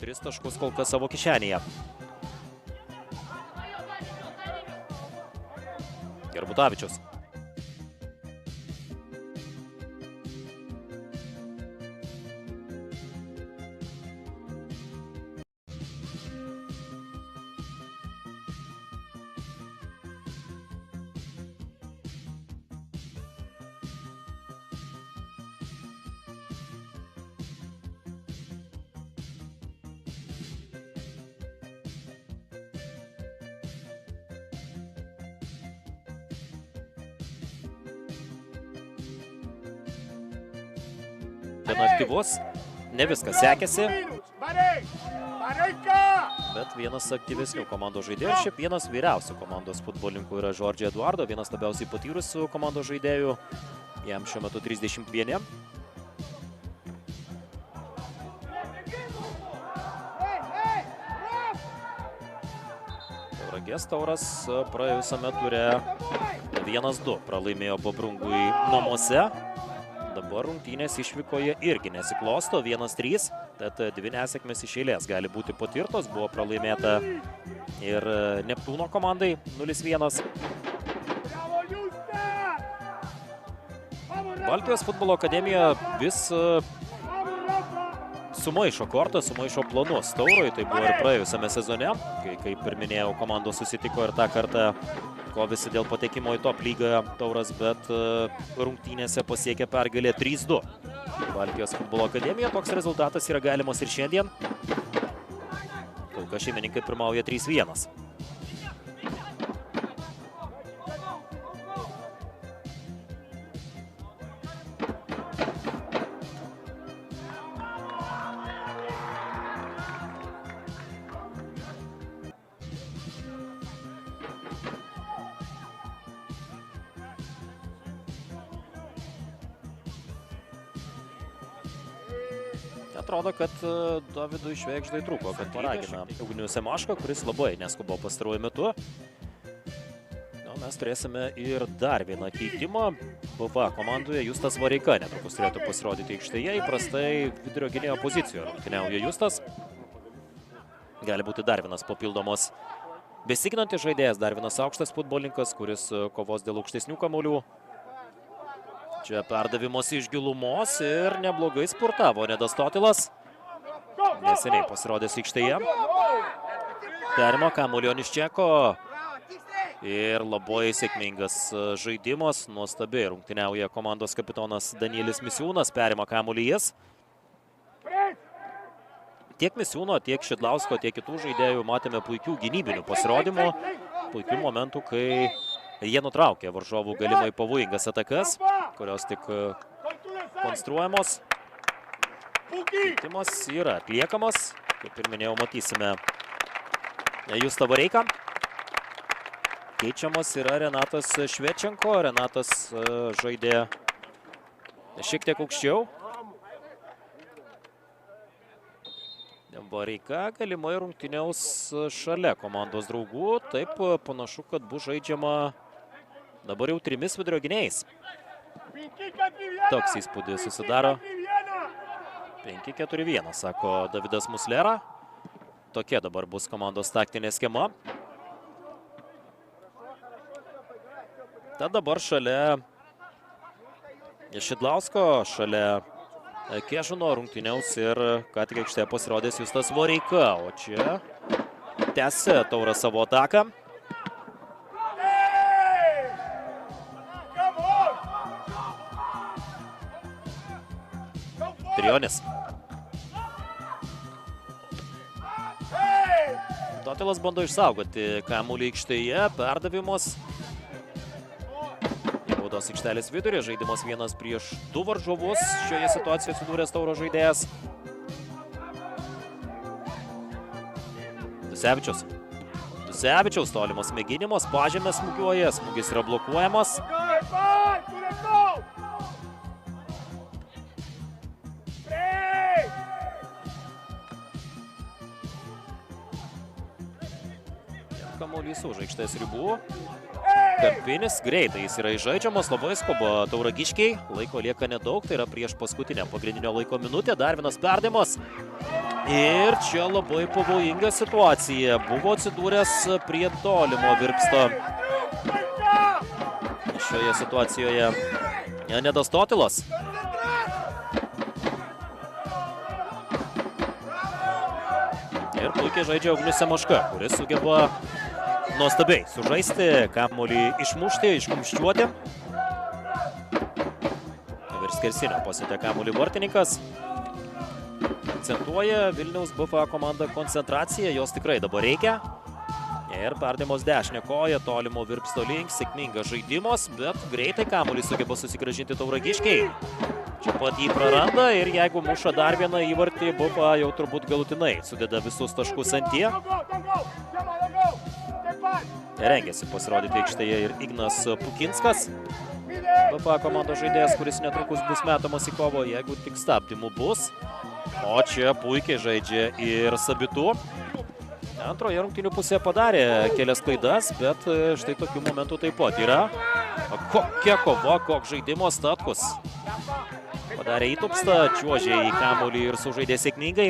3 taškus kol kas savo kišenėje. Gerbutavičius. Gana aktyvus, ne viskas sekėsi, bet vienas aktyvesnių komandos žaidėjų, šiaip vienas vyriausių komandos futbolininkų yra Žordžio Eduardo, vienas labiausiai patyrusių komandos žaidėjų, jam šiuo metu 31. Tauragės Tauras praėjusiame ture 1-2 pralaimėjo Babrungui namuose. Dabar rungtynės išvykoje irgi nesiklosto, 1-3, tad 2 nesėkmės iš eilės gali būti patirtos, buvo pralaimėta ir Neptūno komandai 0-1. Baltijos futbolo akademija vis sumaišo kortą, sumaišo planus Taurui, tai buvo ir praėjusiame sezone, kai, kaip ir minėjau, komandos susitiko ir tą kartą kovėsi dėl patekimo į top lygą Tauras, bet rungtynėse pasiekė pergalę 3-2. Baltijos futbolo akademija, toks rezultatas yra galimas ir šiandien. Kol kas šeimininkai pirmauja 3-1. Atrodo, kad Dovydui Švėgždai trūko, kad paragina Ugnių Semašką, kuris labai neskubo pastaruoju metu. Mes turėsime ir dar vieną keitimą. BV komandoje Justas Vareika netrukus turėtų pasirodyti aikštėje. Įprastai vidurio gynėjo pozicijoje rungtyniauja Justas. Gali būti dar vienas papildomas besiginantis žaidėjas, dar vienas aukštas futbolininkas, kuris kovos dėl aukštesnių kamuolių. Čia perdavimas iš gilumos ir neblogai spurtavo Nedas Totilas. Neseniai pasirodęs aikštėje. Perima kamuolį Oniščeko. Ir labai sėkmingas žaidimas. Nuostabiai rungtyniauja komandos kapitonas Danielis Misiūnas. Perima kamuolį jis. Tiek Misiūno, tiek Šidlausko, tiek kitų žaidėjų matėme puikių gynybinių pasirodymų. Puikių momentų, kai jie nutraukė varžovų galimai pavojingas atakas, kurios tik konstruojamos. Keitimas yra atliekamas. Kaip ir minėjau, matysime Justą Vareiką. Keičiamas yra Renatas Švečenko. Renatas žaidė šiek tiek aukščiau. Vareika galimai rungtyniaus šalia komandos draugų. Taip panašu, kad bus žaidžiama dabar jau 3 vidurio gynėjais. Toks įspūdis susidaro. 5-4-1, sako Davidas Muslera. Tokia dabar bus komandos taktinė schema. Tad dabar šalia Šidlausko, šalia Kėžuno rungtyniaus ir ką tik aikštėje pasirodęs Justas Vareika. O čia tęsia Tauras savo ataką. Trionis. Totilas bando išsaugoti kamuolį aikštėje, perdavimas. Į baudos aikštelės vidurį, žaidimas 1-2 varžovus. Šioje situacijoje atsidūręs Tauro žaidėjas. Dusevičius. Dusevičiaus tolimas mėginimas, pažemė smūgiuoja, smūgis yra blokuojamas. Kamuolys už aikštės ribų. Kampinis greitai jis yra įžaidžiamas, labai skuba tauragiškiai. Laiko lieka nedaug, tai yra prieš paskutinę pagrindinio laiko minutę. Dar vienas perdavimas. Ir čia labai pavojinga situacija. Buvo atsidūręs prie tolimo virpsto. Šioje situacijoje Nedas Totilas. Ir puikiai žaidžia Ugnius Semaška, kuris sugeba nuostabiai sužaisti, kamuolį išmušti, iškumščiuoti. Virš skersinio pasiuntė kamuolį vartininkas. Akcentuoja Vilniaus BFA komanda koncentraciją, jos tikrai dabar reikia. Ir perdėmos dešinė koja, tolimo virpsto link, sėkmingas žaidimas, bet greitai kamuolį sugeba susigrąžinti Tauragiškiai. Čia pat jį praranda ir jeigu muša dar vieną įvartį, BFA jau turbūt galutinai sudeda visus taškus ant tie. Rengėsi pasirodyti aikštėje ir Ignas Pukinskas. BFA komandos žaidėjas, kuris netrukus bus metamas į kovą, jeigu tik stabdymų bus. O čia puikiai žaidžia ir Sabitu. Antroje rungtynių pusėje padarė kelias klaidas, bet štai tokių momentų taip pat yra. Kokia kova, koks žaidimo Statkus. Padarė įtupstą, čiuožė į kamuolį ir sužaidė sėkmingai.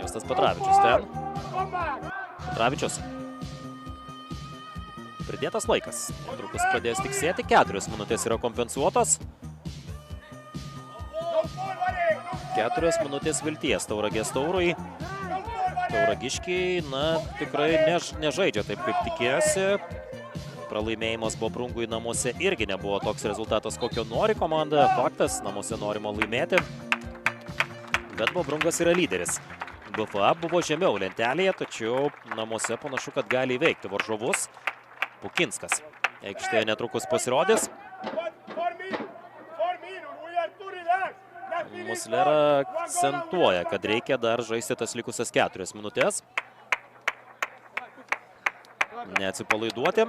Justas Petravičius ten. Petravičius. Pridėtas laikas. Netrukus pradės tiksėti, 4 minutės yra kompensuotos. 4 minutės vilties Tauragės Taurui. Tauragiškiai, tikrai nežaidžia taip, kaip tikėjosi. Pralaimėjimas Bobrungui namuose irgi nebuvo toks rezultatas, kokio nori komanda. Faktas, namuose norima laimėti. Bet Bobrungas yra lyderis. BFA buvo žemiau lentelėje, tačiau namuose panašu, kad gali įveikti varžovus. Pukinskas aikštėje netrukus pasirodys. Muslera akcentuoja, kad reikia dar žaisti tas likusias 4 minutės. Neatsipalaiduoti.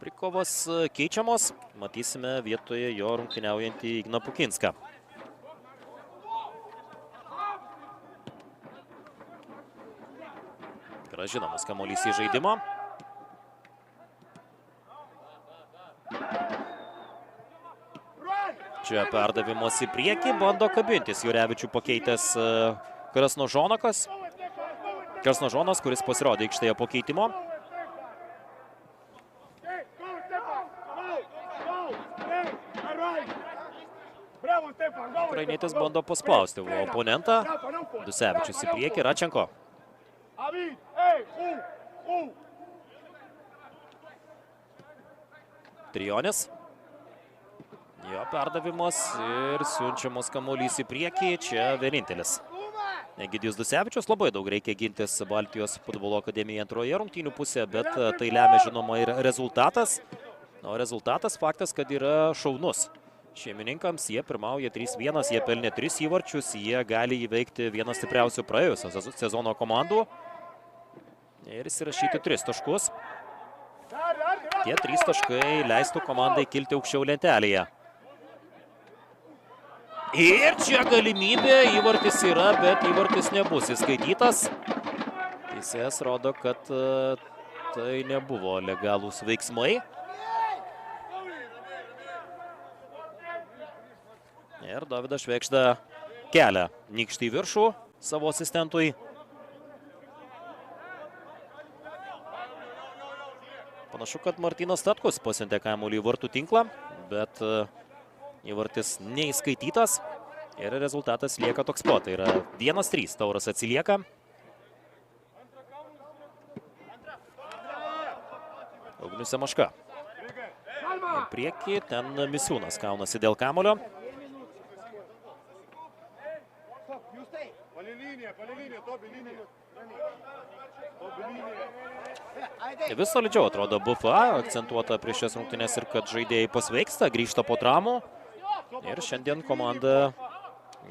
Brikovas keičiamos. Matysime vietoje jo rungtyniaujantį Igną Pukinską. Grąžinamas kamuolys į žaidimą. Čia perdavimas į priekį, bando kabintis Jurevičių pakeitęs Krasnožonas, kuris pasirodė aikštėje po keitimo. Ukrainietis bando paspausti oponentą. Dusevičius į priekį, Račenko. Trijonis. Jo perdavimas ir siunčiamas kamuolys į priekį. Čia vienintelis. Egidijus Dusevičius, labai daug reikia gintis Baltijos futbolo akademijoje antroje rungtynių pusėje, bet tai lemia žinoma ir rezultatas. O rezultatas faktas, kad yra šaunus. Šeimininkams jie pirmauja 3-1, jie pelnė 3 įvarčius, jie gali įveikti vieną stipriausių praėjusio sezono komandų ir įsirašyti 3 taškus. Tie 3 taškai leistų komandai kilti aukščiau lentelėje. Ir čia galimybė, įvartis yra, bet įvartis nebus įskaitytas. Teisėjas rodo, kad tai nebuvo legalūs veiksmai. Ir Dovydas Švėgžda kelia nykštį į viršų savo asistentui. Panašu, kad Martynas Statkus pasiuntė kamuolį į vartų tinklą, bet įvartis neįskaitytas ir rezultatas lieka toks pat. Tai yra 1-3, Tauras atsilieka. Ugnius Semaška. Į priekį, ten Misiūnas kaunasi dėl kamuolio. Vis solidžiau atrodo BFA, akcentuota prieš šias rungtynes ir kad žaidėjai pasveiksta, grįžta po traumų. Ir šiandien komanda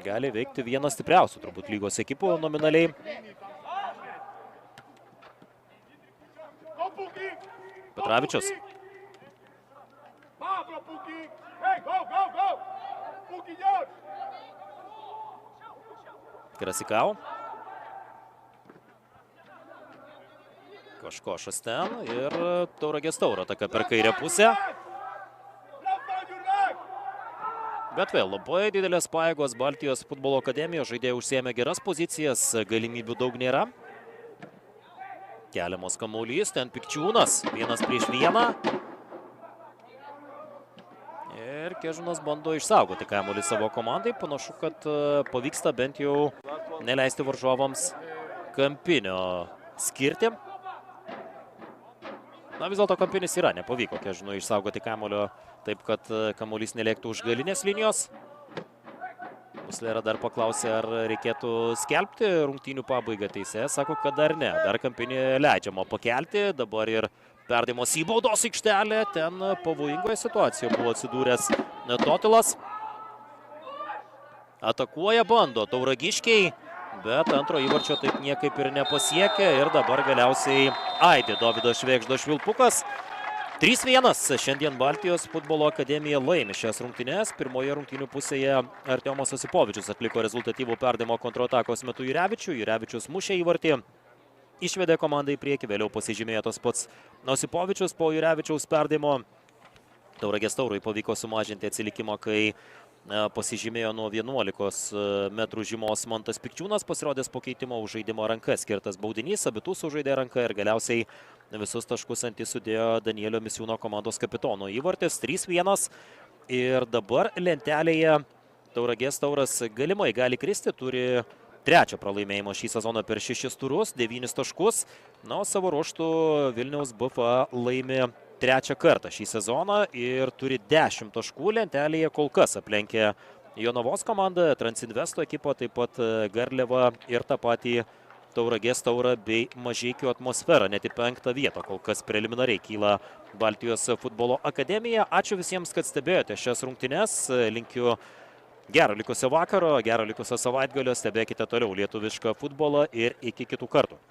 gali veikti vieną stipriausių turbūt lygos ekipų nominaliai. Petravičius. Krasikau. Koškošas ten ir Tauragės Tauro ataka per kairę pusę. Bet vėl labai didelės pajėgos Baltijos futbolo akademijos žaidėjai užsiėmė geras pozicijas, galimybių daug nėra. Keliamos kamuolys, ten Pikčiūnas, 1-1. Ir Kežunas bando išsaugoti kamuolį savo komandai. Panašu, kad pavyksta bent jau neleisti varžovams kampinio skirti. Na, vis dėlto kampinis yra, nepavyko Kežunui išsaugoti kamuolio taip, kad kamuolys nelėktų už galinės linijos. Muslera dar paklausė, ar reikėtų skelbti rungtynių pabaigą. Teisėjas sako, kad dar ne. Dar kampinį leidžiama pakelti. Dabar ir perdavimas į baudos aikštelę. Ten pavojingoje situacijoje buvo atsidūręs Totilas. Atakuoja, bando Tauragiškiai, bet antro įvarčio taip niekaip ir nepasiekė. Ir dabar galiausiai aidi Dovydo Švėgždo švilpukas. 3-1. Šiandien Baltijos futbolo akademija laimi šias rungtynes. Pirmoje rungtynių pusėje Artiomas Osipovičius atliko rezultatyvų perdavimo kontratakos metu Jurevičių. Jurevičius mušė įvartį, išvedė komandą į priekį, vėliau pasižymėjo tas pats Osipovičius po Jurevičiaus perdavimo. Tauragės Taurui pavyko sumažinti atsilikimą, kai pasižymėjo nuo 11 metrų žymos Mantas Pikčiūnas, pasirodęs po keitimo už žaidimo ranka skirtas baudinys, abitų sužaidė ranką ir galiausiai visus taškus ant sudėjo Danielio Misiūno komandos kapitono įvartis. 3-1 ir dabar lentelėje Tauragės Tauras galimai gali kristi, turi trečią pralaimėjimą šį sezoną per 6 turus, 9 taškus. Na, o savo ruožtų Vilniaus BFA laimi trečią kartą šį sezoną ir turi 10 taškų. Lentelėje kol kas aplenkė Jonavos komandą, Transinvesto ekipą, taip pat Garliavą ir tą patį Tauragės Taurą bei Mažeikių Atmosferą. Net į 5. vietą kol kas preliminariai kyla Baltijos futbolo akademija. Ačiū visiems, kad stebėjote šias rungtynes. Linkiu gero likusio vakaro, gero likusio savaitgalio. Stebėkite toliau lietuvišką futbolą ir iki kitų kartų.